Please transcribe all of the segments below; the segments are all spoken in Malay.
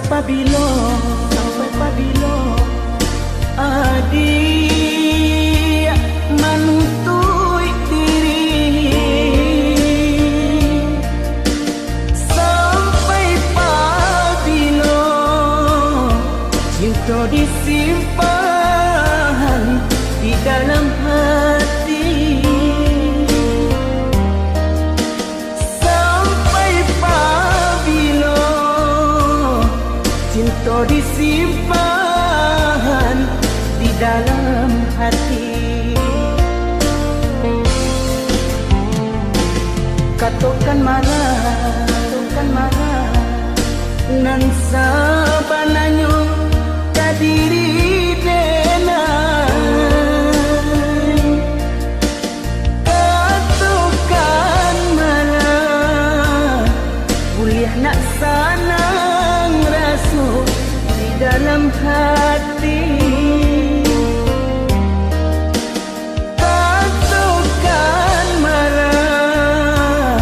pabilo adik menuntut diri, sampai pabilo cinta disimpan di dalam hati, sampai pabilo cinta disimpan di dalam hati. Katakan marah nan sabananyo kadiri denai. Katakan marah kuliah nak sanang rasa di dalam hati. Katakan marah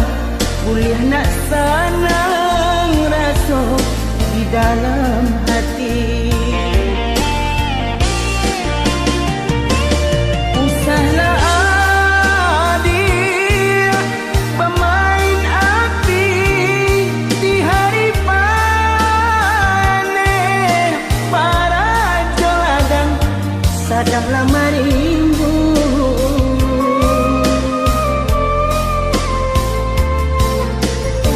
kuliah nak sanang rasa di dalam hati. Usahlah adik pemain api di hari panen, para joladang sadanglah marimbu.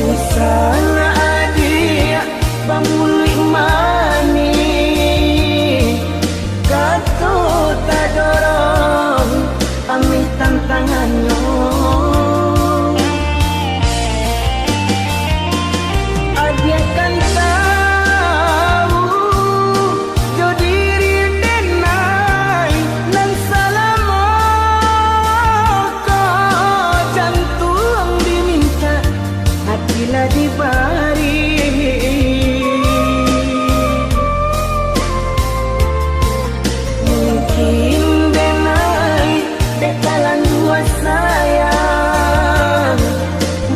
Usahlah adik pamuli mani, kata tak dorong ambil tantangannya. Adik kan tahu jo diri denai nan salamo ko jantung diminta hatilah dibari. Mungkin denai dekalan dua sayang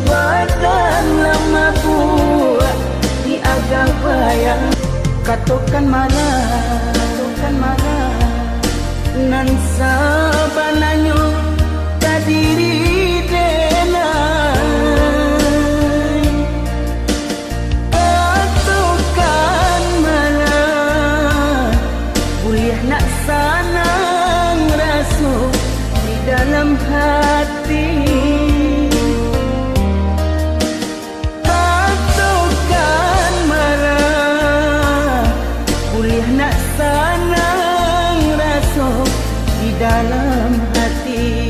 badan lama buat di agak bayang. Katakan marah nan sabananyo kadiri denai. Katakan marah kuliah nak sanang rasa di dalam hati. Katakan marah kuliah nak sanang rasa di dalam hati.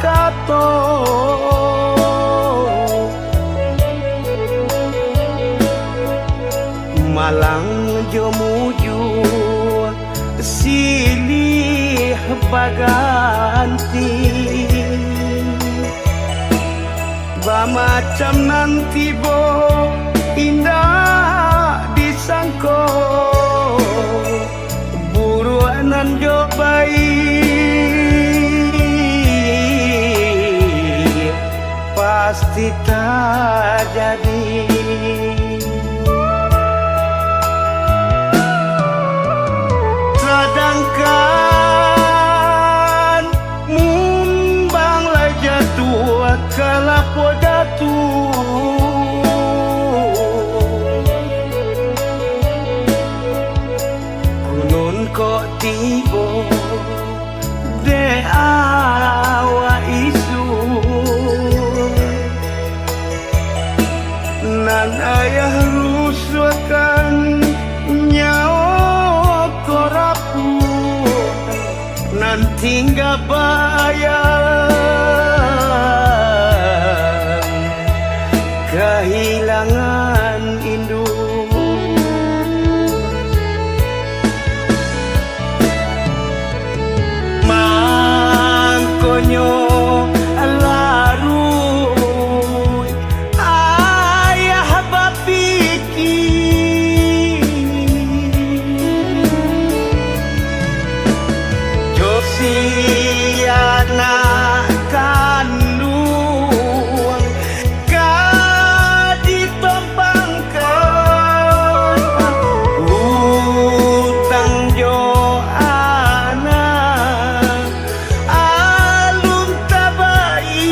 kato malang jo muju silih baganti macam nanti bo indah disangko buruanan jo baik pasti tak jadi. Sedangkan mumbang lah jatuh kalapo jatuh kunun kok tibo de awa isu nan ayah rusukan nyawa korapu nan tinggal bayang kehilangan induk mangkonyo larut ayah bapiki josiana kandung kaditompangkan utang jo anak alun tabai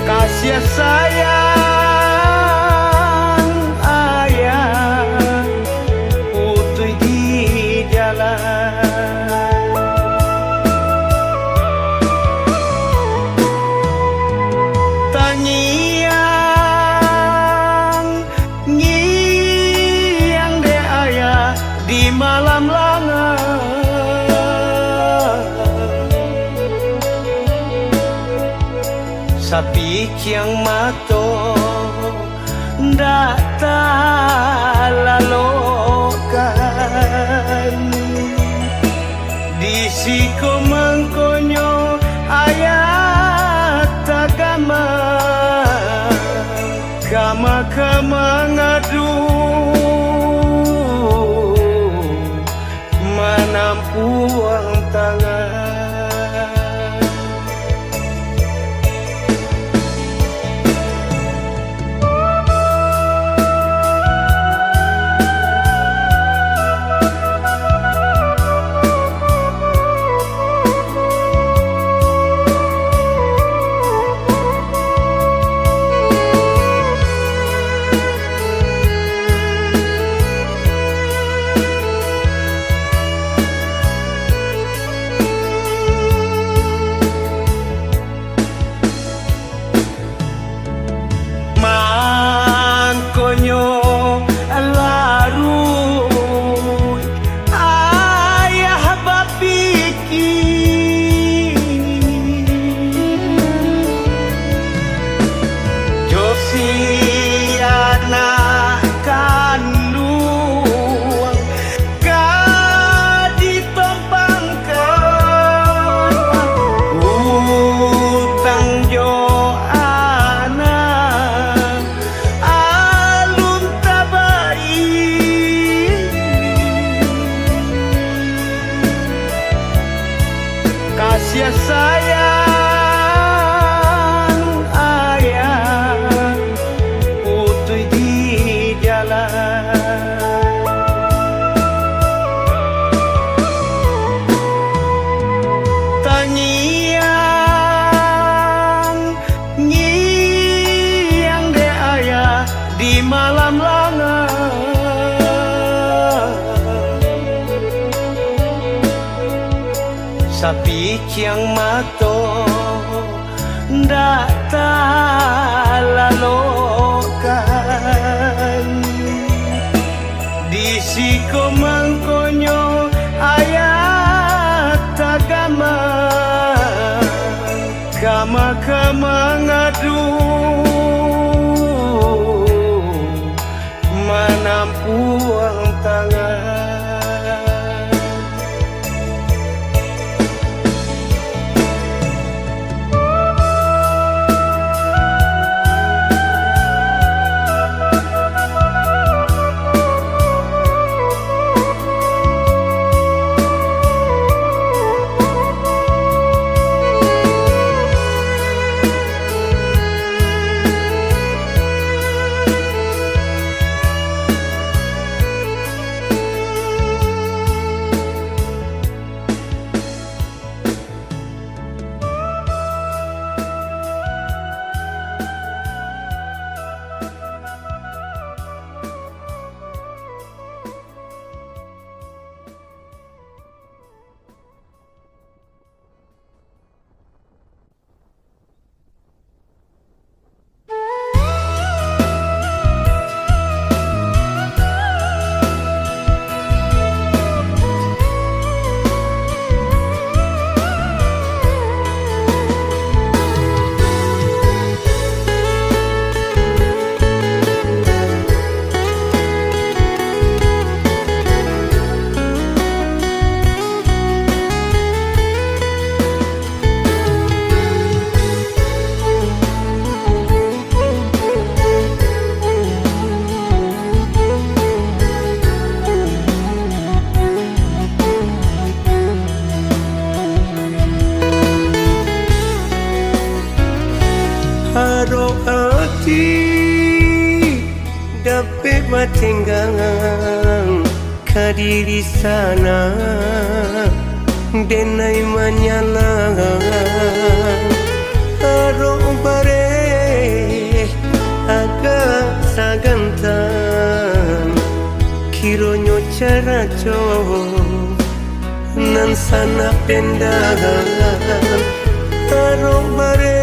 kasih sayang ayah putui di jalan tangiang ngiang de ayah di malam langar sapi ciang mato ndak talalokan di siko mangkonyo ayat agama kama ngadu menampuang tangan mangkonyo larut ayah bapiki josiana kandung kaditompangkan utang jo kasih sayang ayah putui di jalan tangiang ngiang de ayah di malam langar sapi ciang mato ndak talalokan di siko mangkonyo maka mengadu menampuang tangan. Haro hati dapat batenggang kadiri sana denai menyala haro bare agak sagantan kironyo cara nan sana pendahan haro bare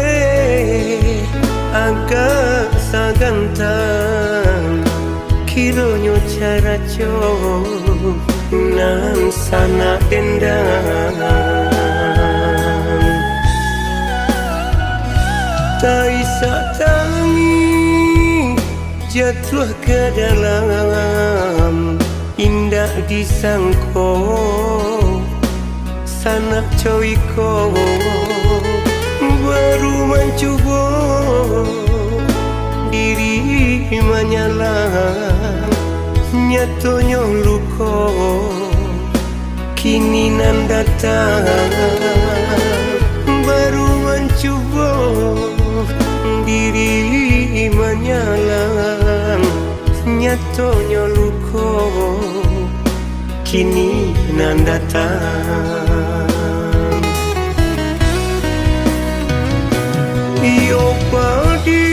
agak sagantan kironyo cara nan sana dendam taisa tangi jatuh ke dalam indah disangko sana coiko baru mencoba diri menyala nyatonya luko kini nan datang baru mencoba diri menyala nyatonya luko kini nan datang. Iyo padi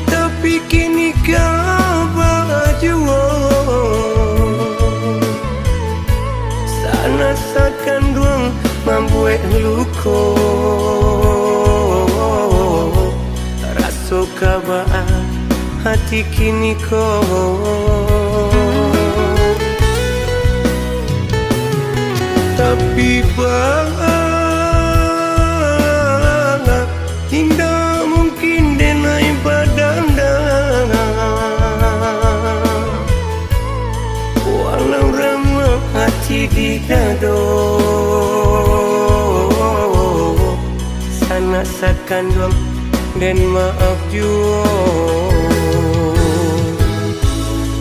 tapi kini kau baju sana sakan duang membuat luko raso kabaan hati kini kau tapi tidak mungkin denai badanda walau ramah hati di dado sana sakan duang dan maaf jua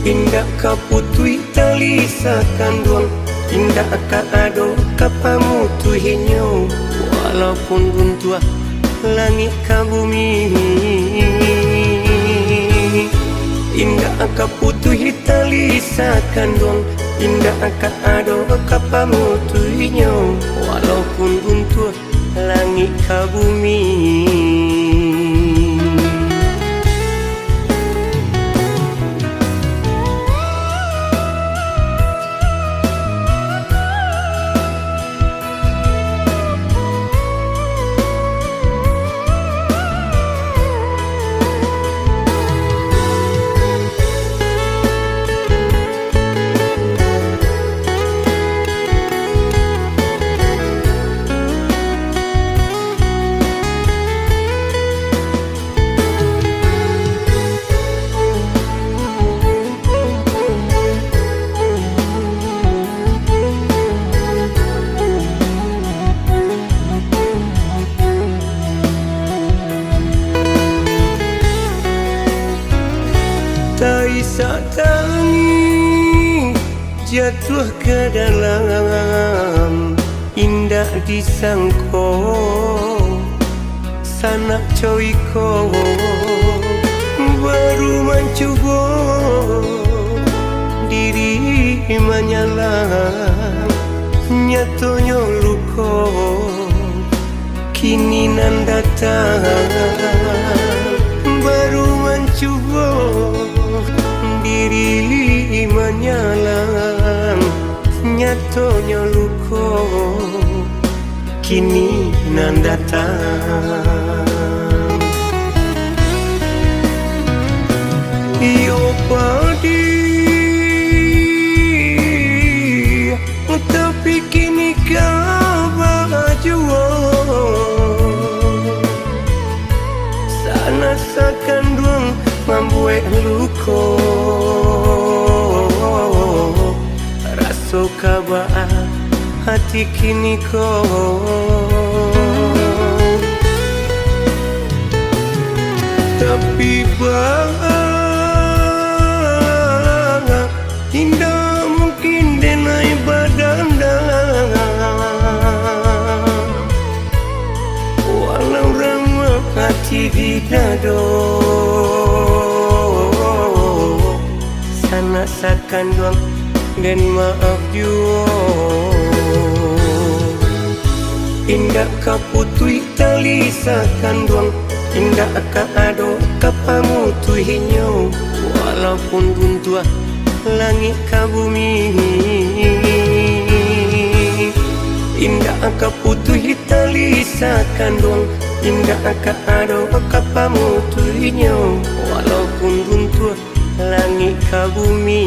indah kaputui tali sakan duang indah kaado kapamu tuhinyo walaupun buntua langit ka bumi indah ka putuhi tali sakan duang indah ka ado kapamu tuhinyo walaupun buntua langit ka bumi. jatuh ke dalam indah disangko sanak coiko baru mencoba diri menyalang nyatonya luko kini nan datang baru mencoba diri menyalang nyatonya luko kini nan datang. Iyo padi tapi kini kau baju sana sakan duang membuat luko raso kabah hati kini kau tapi indah mungkin denai badanda walau ramah hati di dado sana sakan doang dan maaf jua indah kaputui tali sakan doang indah kaado kapamutuhinyo walaupun buntua langit ka bumi indah kaputuhi tali sakan doang indah kaado kapamutuhinyo walaupun buntua langit ka bumi.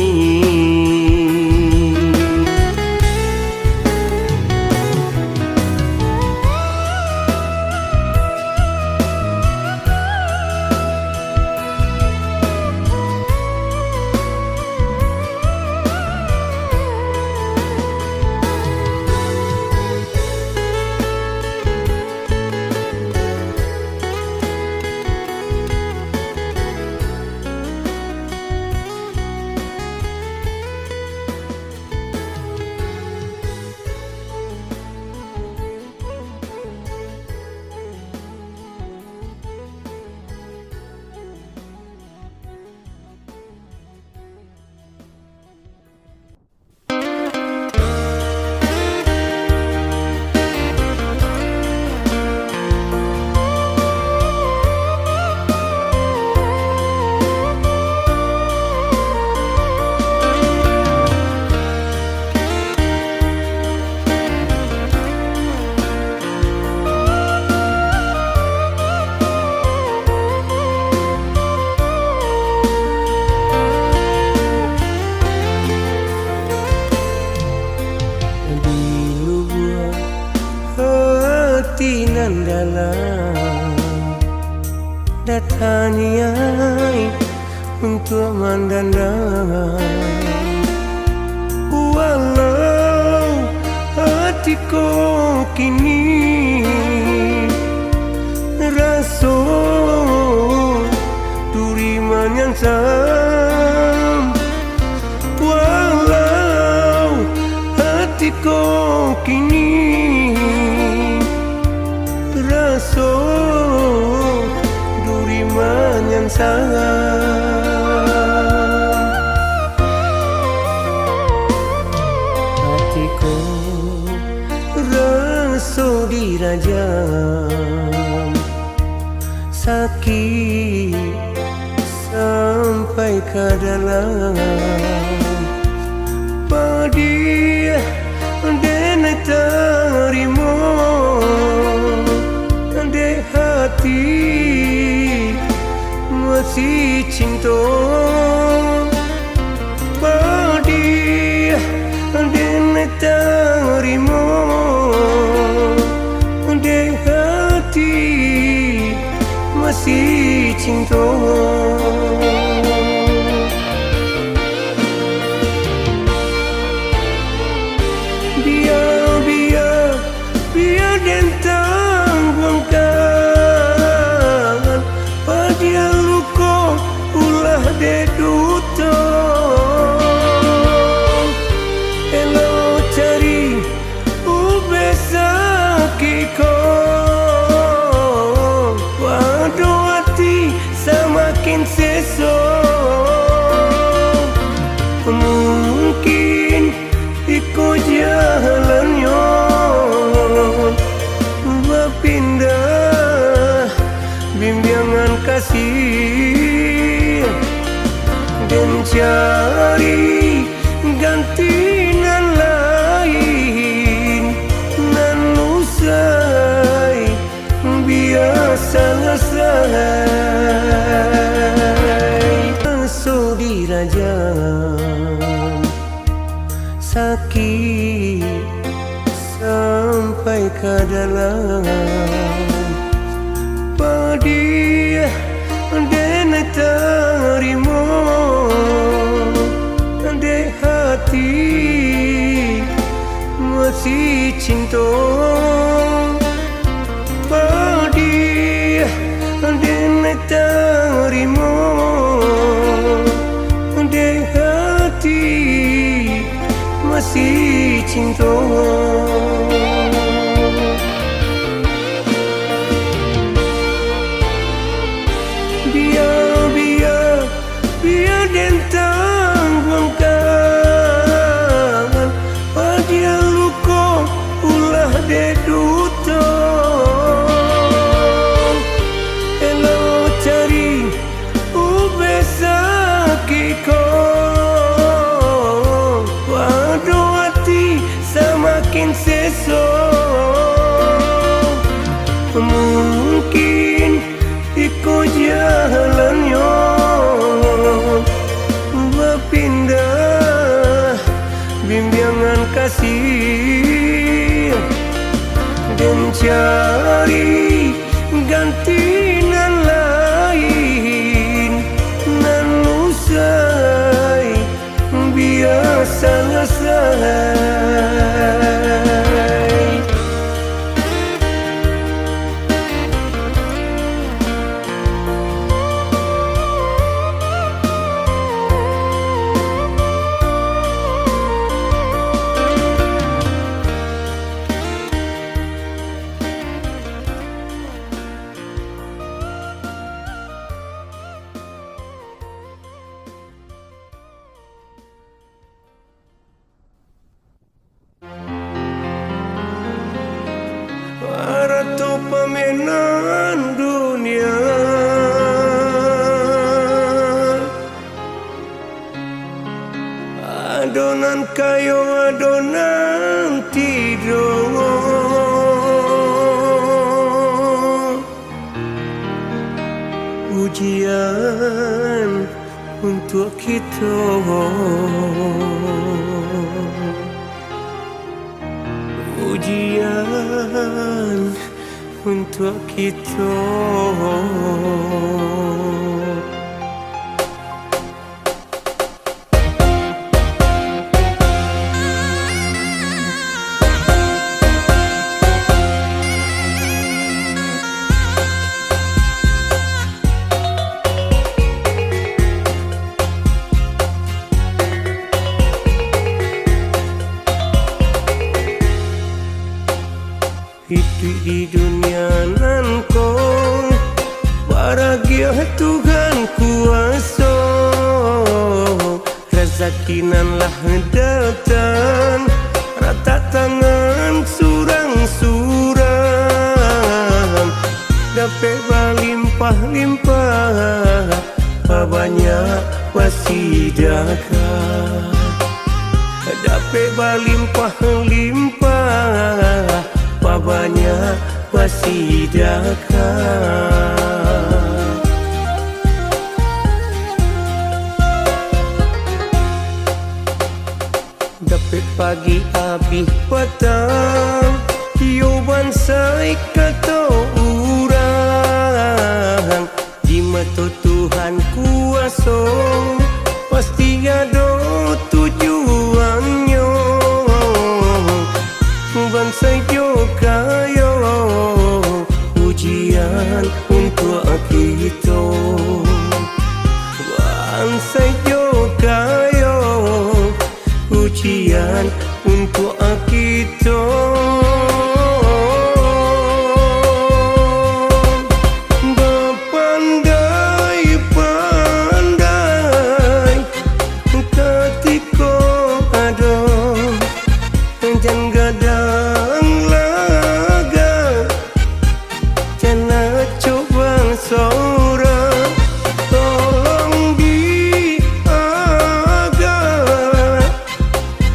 Dalam dataniai untuk mandandang walau hatiku kini rasa duri menyansam walau hatiku kini raso duri menyansang hatiku raso dirajam sakit sampai ke dalam padi dan terima hati masih cinta padi dan terima de hati masih cinta biar dan tangguhkan pada luka ulah de sakit sampai ke dalam padi dan terima de hati masih cinta padi dan terima de hati masih cinta. Biar dentang buangkan pada luka ulah deduto elo cari ube sakiko waduh hati semakin seso mungkin ikut jalannya berpindah bimbingan kasih dan cari gantian lain nan usai biasa selesai. Ratu pemainan dunia adonan kayu adonan tidur ujian untuk kita ujian untuk kita. Hidup di dunia nan kau bahagia Tuhan kuasa rezeki nan lah datang rata tangan surang-surang dapat berlimpah-limpah banyak wasidakan dapat berlimpah-limpah banyak wasidakan. Dapat pagi habis petang tiuban sai kata urang di mata Tuhan kuasa pasti ada tujuannya bangsa kayo ujian untuk kita bangsa kayo ujian untuk kita. Berpandai-pandai ketika ada jangan gadang laga jangan coba seorang tolong diaga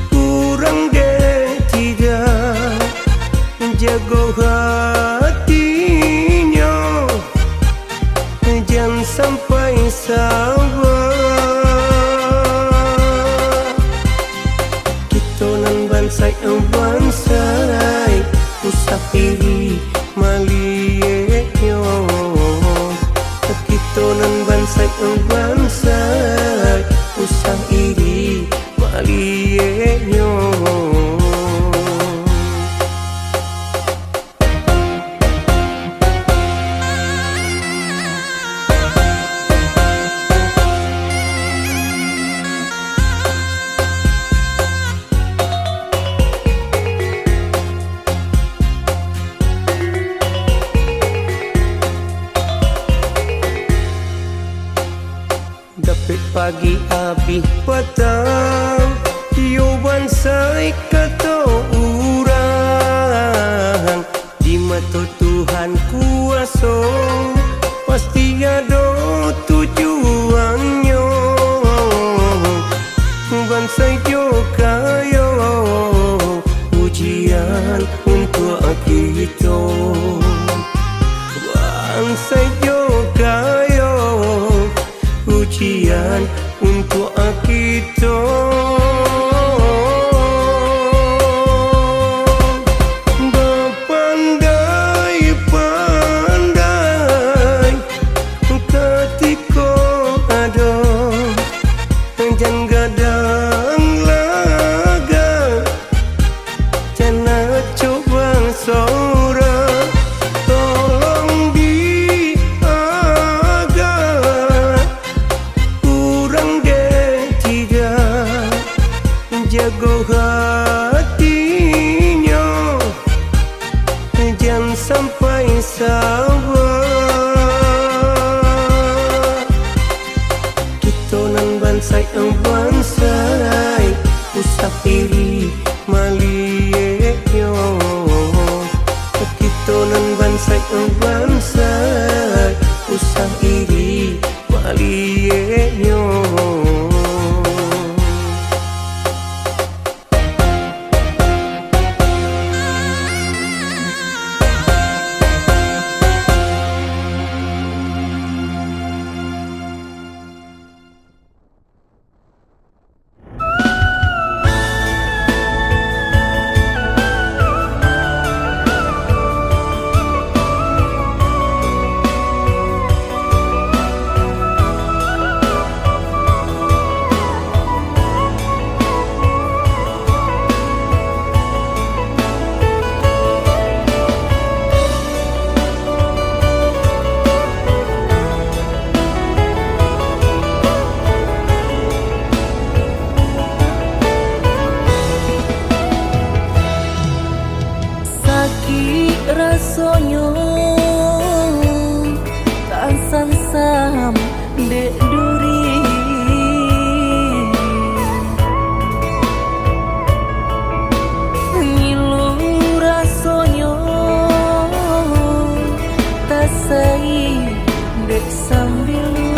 kurang deh tidak Kitonan bansai ang bansai usah iri malienyo. Kitonan bansai ang bansai usah iri malienyo. Dapet pagi abih petang yo bansai kato urang di mata Tuhan kuasa pasti ada tujuannya. Bansai yo kayo ujian untuk kita. Bansai yo kayo ujian untuk kita. Berpandai-pandai ketika ada jangan gadang laga, jangan coba seorang. Tolong diaga kurang dia tidak jaga hatinya, jangan sampai sabar. Kitonan bansai ang bansai usah iri malienyo. Kitonan bansai ang bansai usah iri malienyo. Rasonyo tak sansam dek duri, ngilu rasonyo tak sai dek sambilu.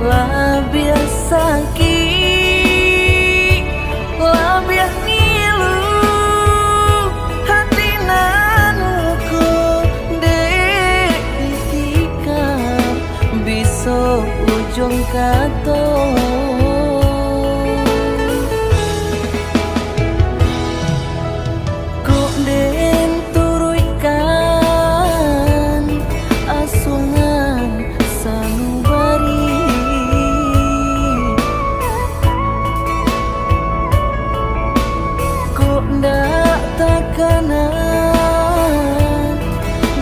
Lah biasa ujung kato kok den turuikan asungan sanubari. Kok ndak takanan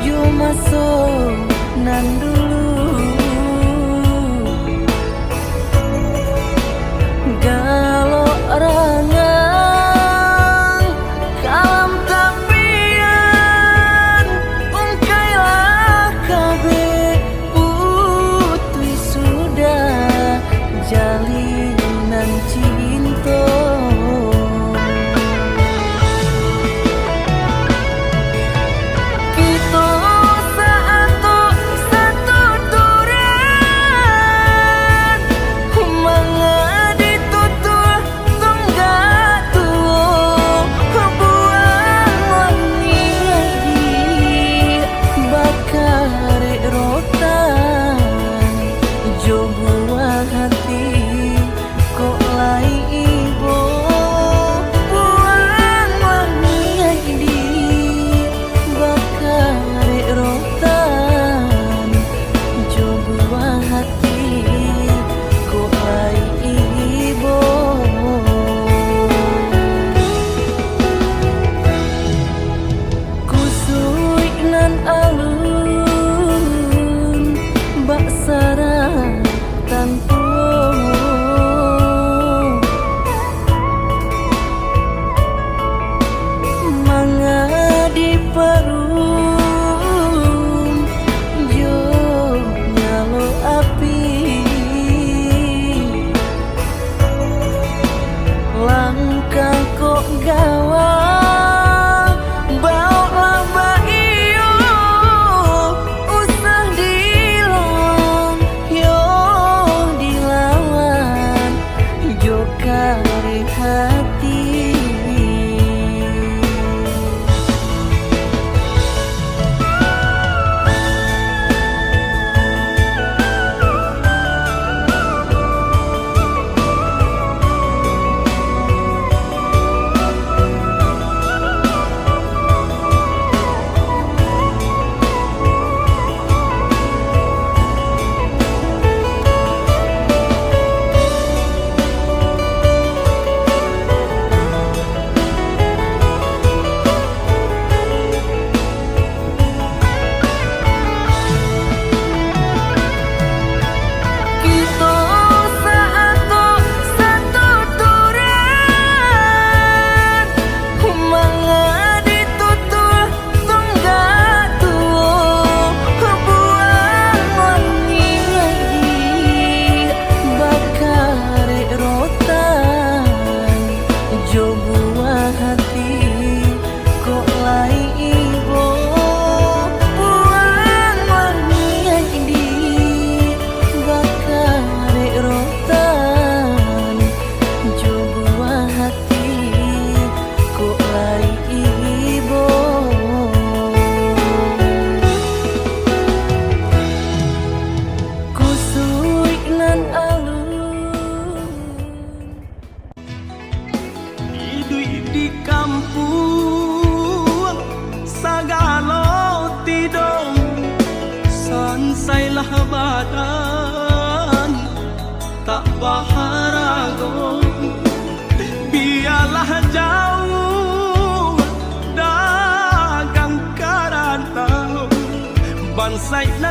jo masuk nan dulu. Galau rangang kalam tapian ungkailah kabe putri sudah jalinan cinta. Kita satu duran mangan ditutur tonggak tuh buang wangi bakar rotan jo buah hati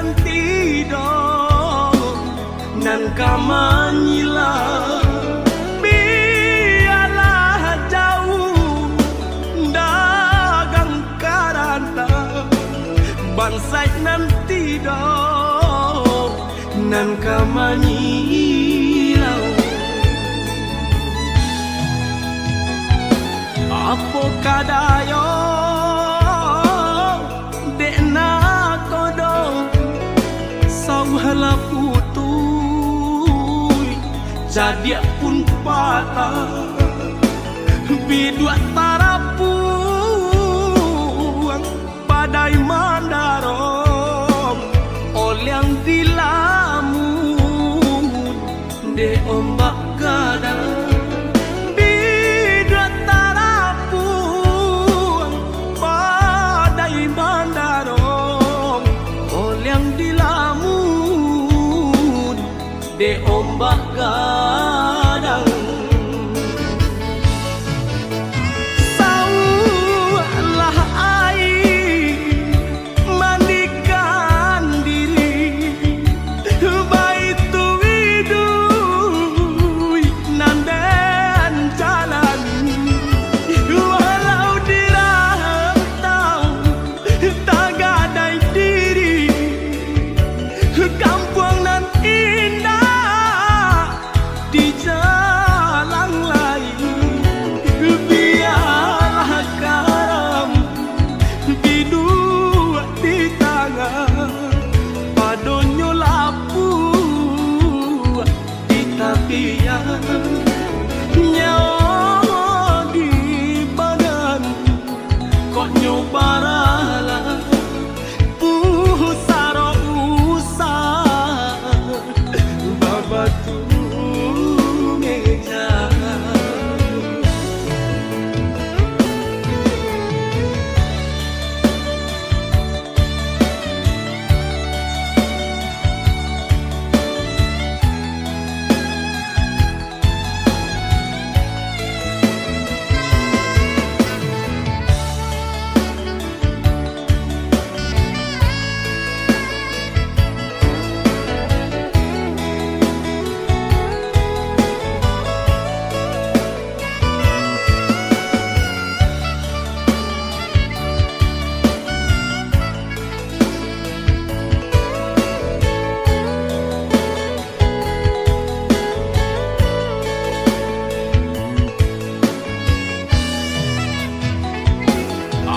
nanti dong nan kamanyila biarlah jauh dagang karanta bansai nanti dong nan kamanyila apa kadayo dekna kodong sauhala putui jadi pun patah bidua tarapuang padai mandarong oliang dilamun de ombak gadang de ombak gadang saulah air mandikan diri baitu widui nandan jalan walau dirantau tak gadai diri kampung nan indah di jalan lain biarlah karam bidua di tangan padonyo lapu di tapian nyawa di badan kok nyobaralah pusaro usah babatu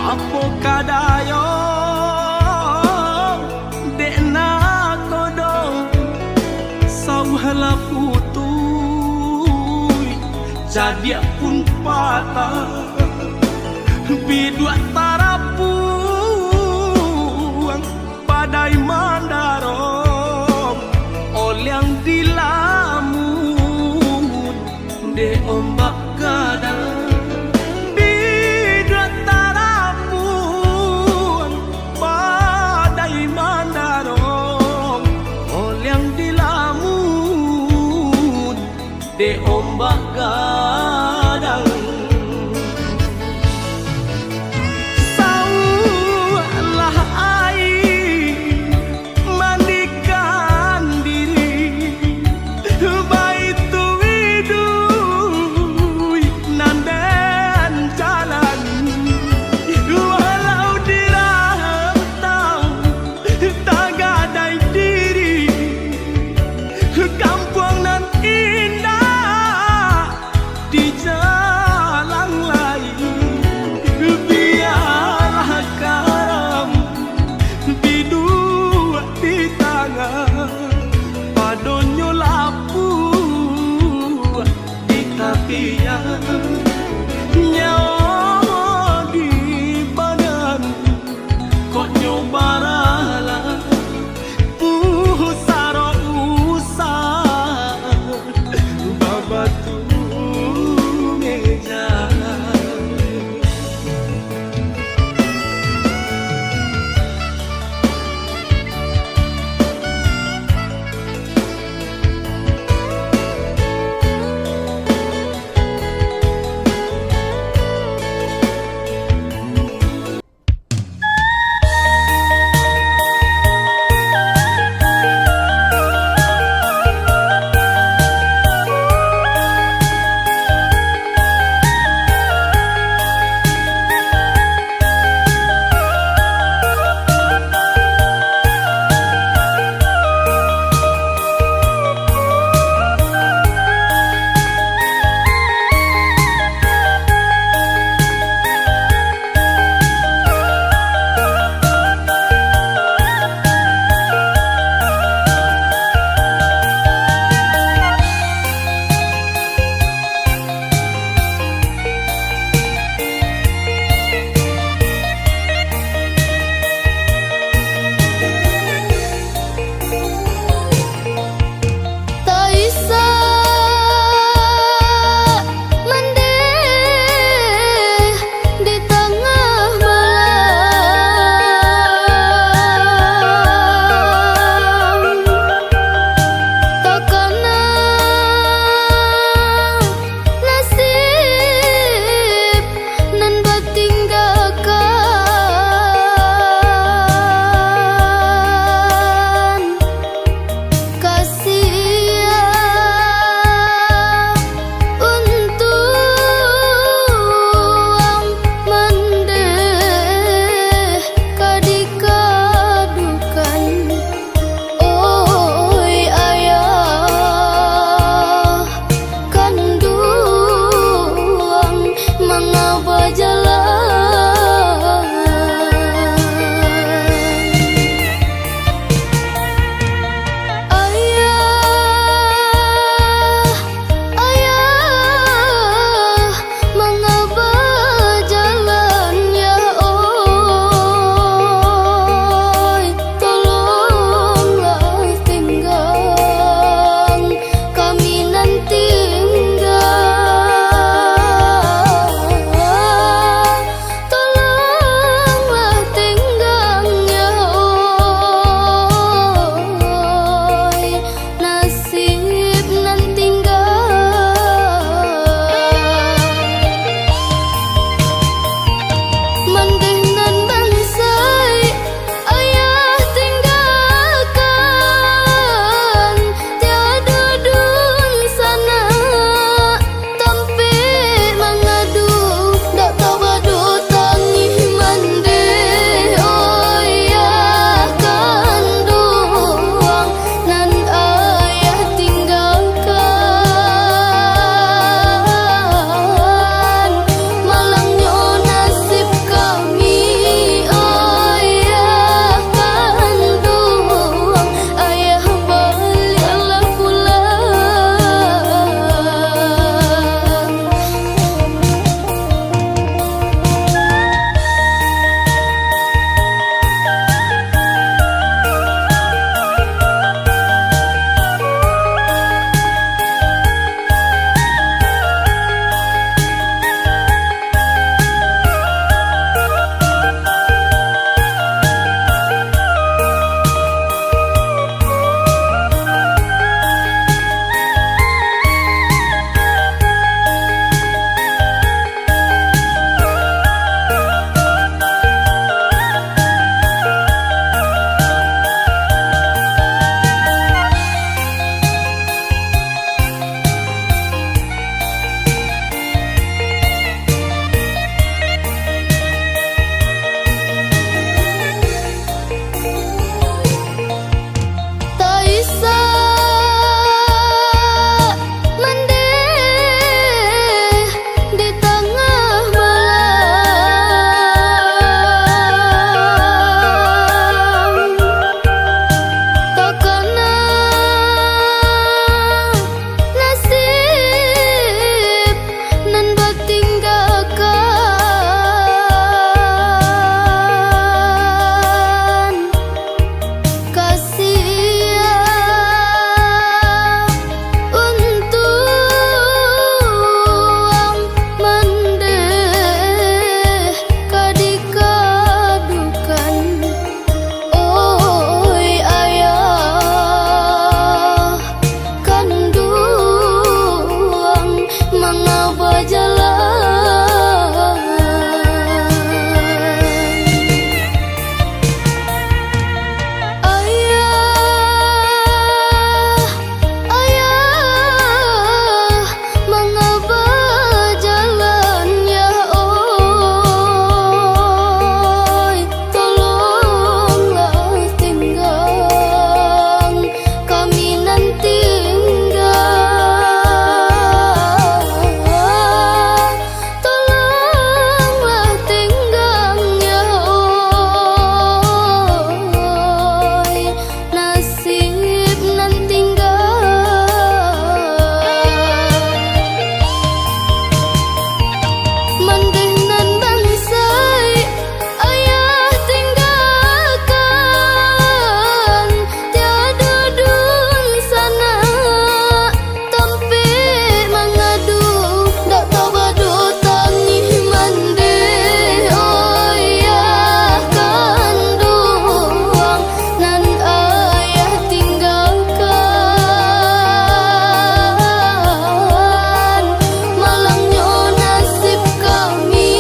apa kadayo dekna kodong sauhala putui jadi pun patah bidua tarapuang padai mandarong oliang dilamun de ombak gadang de ombak gadang saulah air mandikan diri baitu widui nandan jalan walau dirantau tak gadai diri kampung nan indah di jalan lain biarlah karam bidua di tangan padonyo lapu di tapian nyawa di badan kok nyobaralah pusaro usah babatu coba jalan. Ayah, mengapa jalannya oi, tolonglah tinggal kami nanti tolonglah tinggalnya oi, nasib nan tinggal mandenan bangsai ayah tinggalkan tiada dun sana tampe mengadu dak tahu badu tangi mande ayah kanduang nan ayah tinggalkan malangnya nasib kami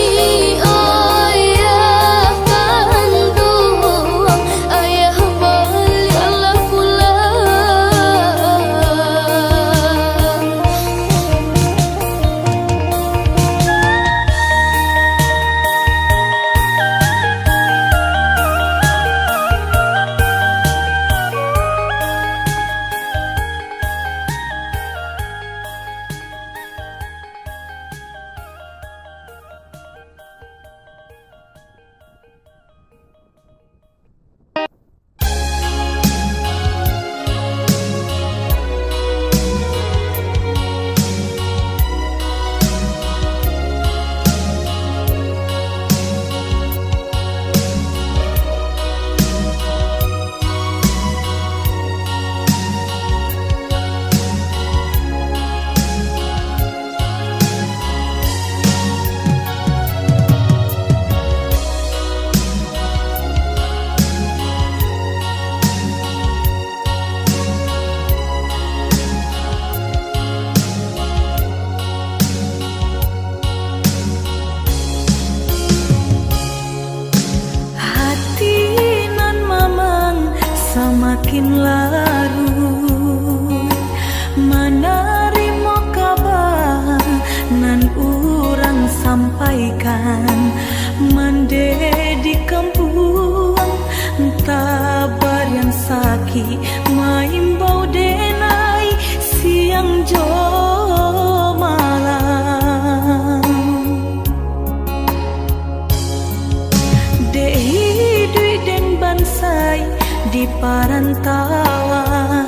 ayah kanduang ayah baliklah pulang. Hati nan mamang semakin larut menerima kabar nan urang sampaikan mande di kampung tabar yang sakit maimbau denai siang jo malam Dehi dui den bansai di parantauan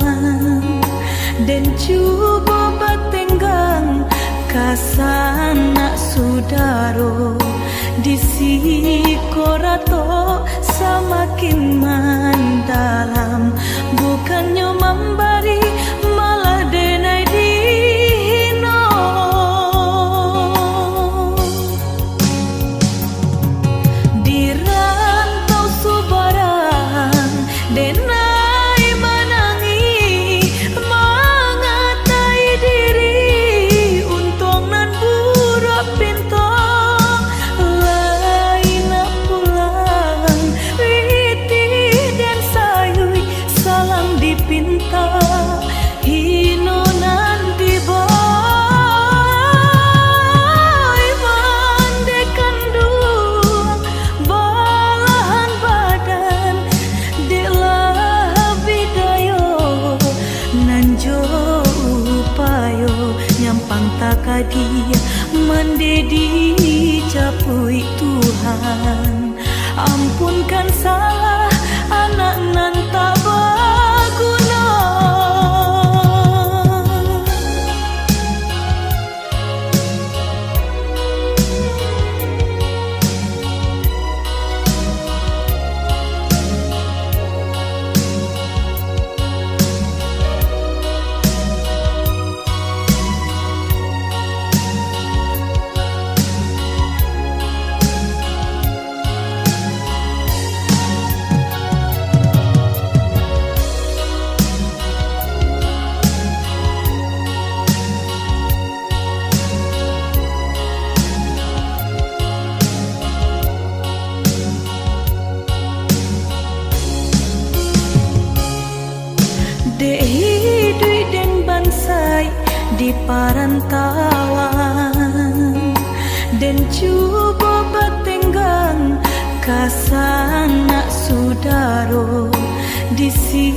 dan cuba batenggang kasana sudaro di sikorato semakin mendalam bukannya memberi malah denai dihino di rantau subaran denai menangi mengatai diri untung nan buruk pintu lain pulang witi dan sayui salam dipinta hino nan diboy mandekan dua balahan badan delah bidayo nanjo upayo nyampang takadia mendedi capui Tuhan ampunkan salah anak nan tak berguna. cuba batenggang kasana sudaro disi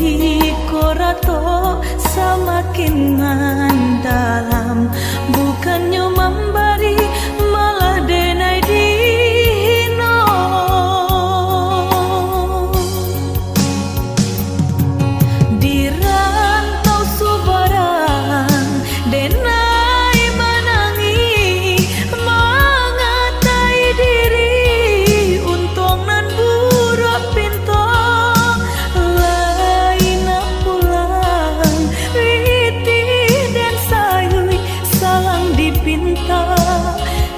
korato semakin mendalam, bukannya memberi malah denai dino. Di rantau subarang denai menangi mengatai diri untung nan buruk pinto lain pulang riti dan sayui salang dipinta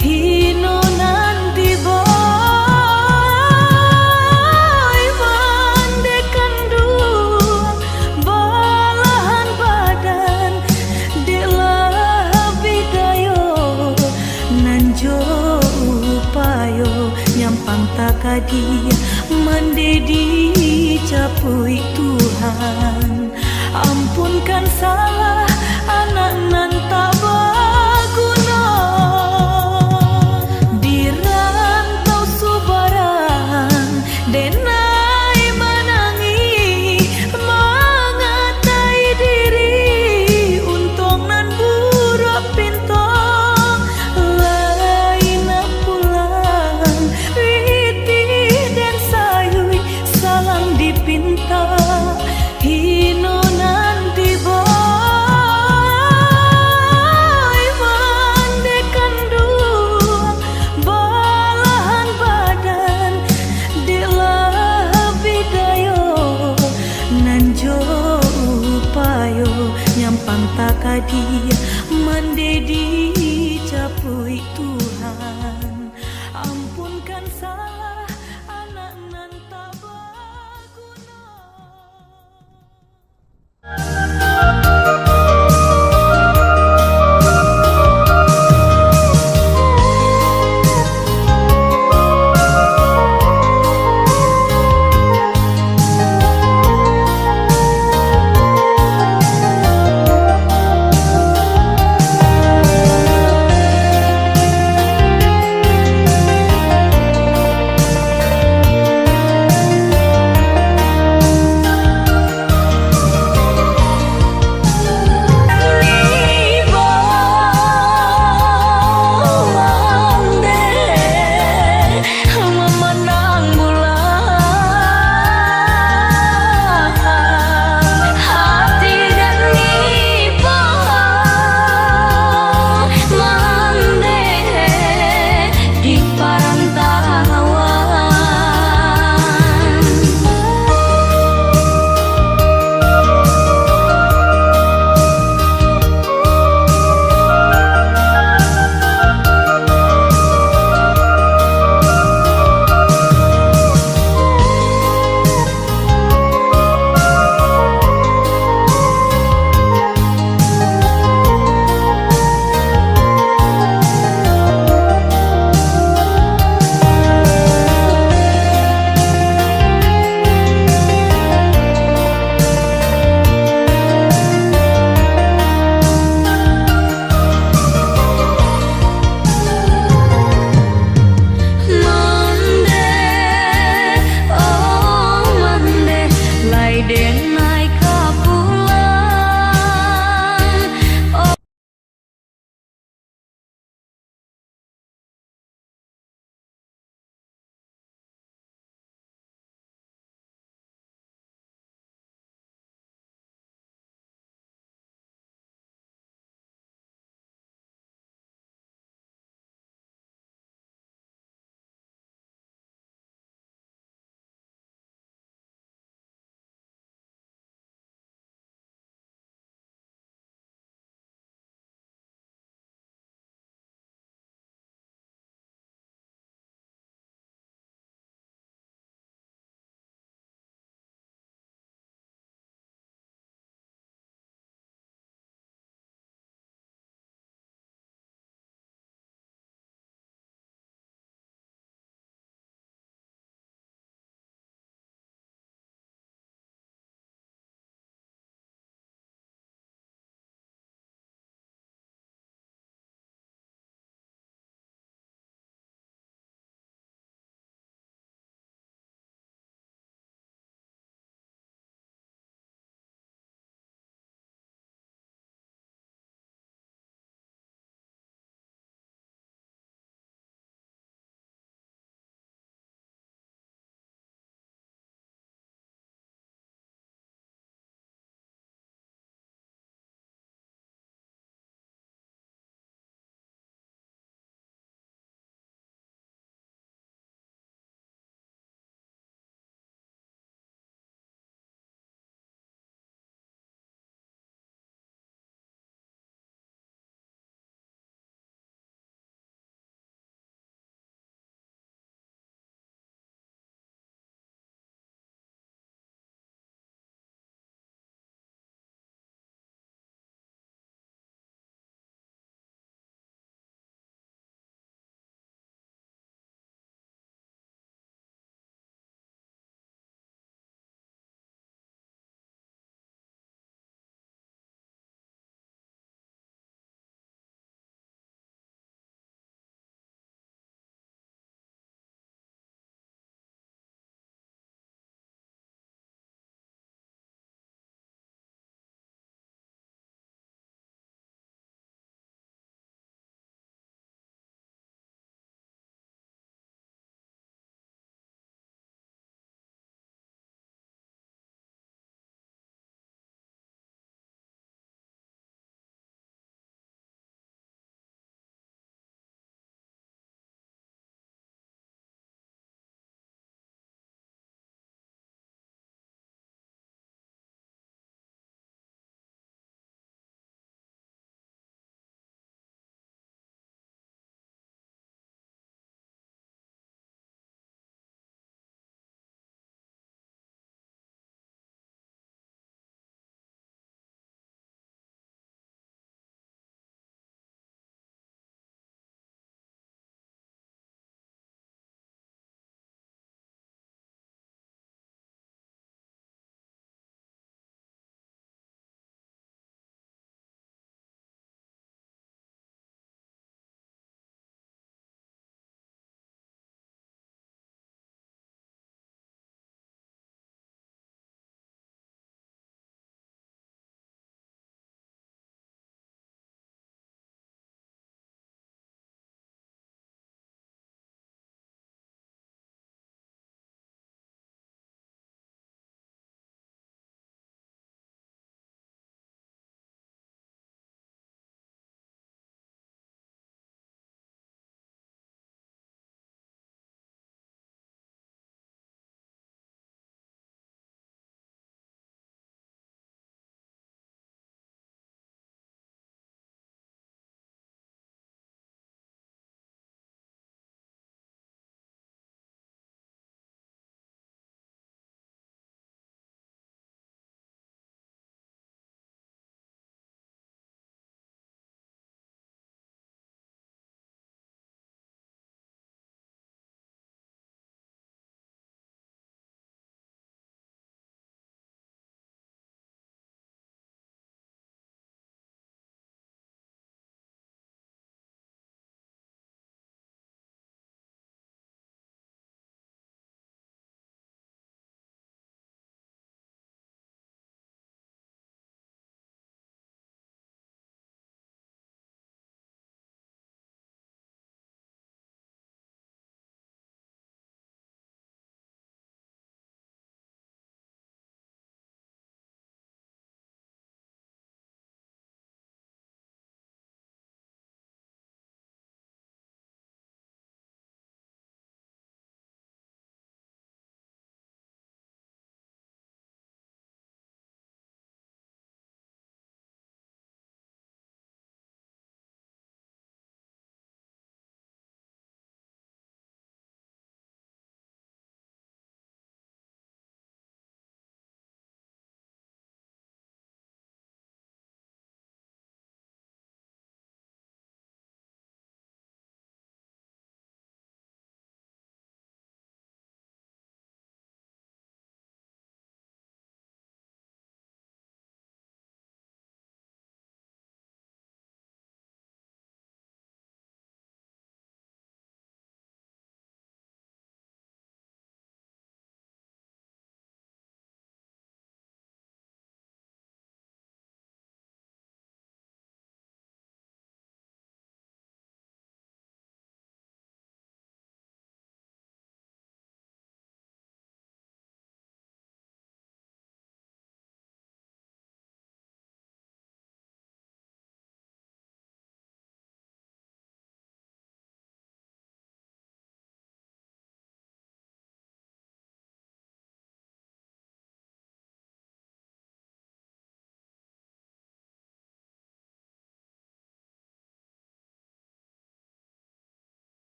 hino nan diboy mandekan dua balahan badan delah bidayo nanjo upayo nyampang takadi mendedi capui Tuhan, ampunkan salah anak nan tabah